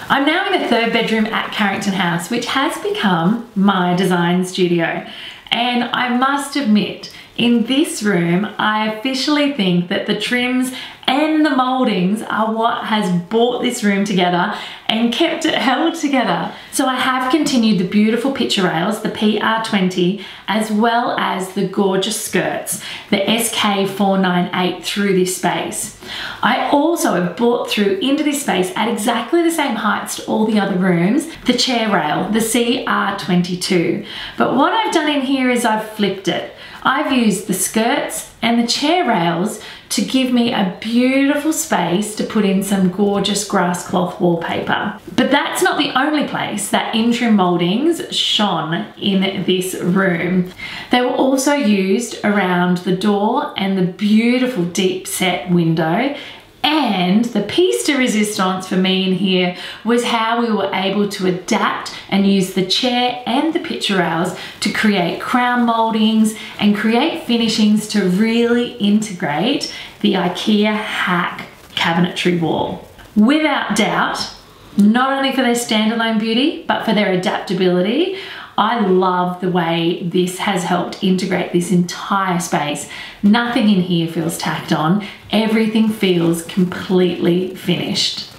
I'm now in the third bedroom at Carrington House, which has become my design studio. And I must admit, in this room, I officially think that the trims and the mouldings are what has brought this room together and kept it held together. So I have continued the beautiful picture rails, the PR20, as well as the gorgeous skirts, the SK498 through this space. I also have brought through into this space at exactly the same heights to all the other rooms, the chair rail, the CR22. But what I've done in here is I've flipped it. I've used the skirts and the chair rails to give me a beautiful space to put in some gorgeous grass cloth wallpaper. But that's not the only place that Intrim mouldings shone in this room. They were also used around the door and the beautiful deep set window. And the piece de resistance for me in here was how we were able to adapt and use the chair and the picture rails to create crown mouldings and create finishings to really integrate the IKEA hack cabinetry wall. Without doubt, not only for their standalone beauty, but for their adaptability, I love the way this has helped integrate this entire space. Nothing in here feels tacked on. Everything feels completely finished.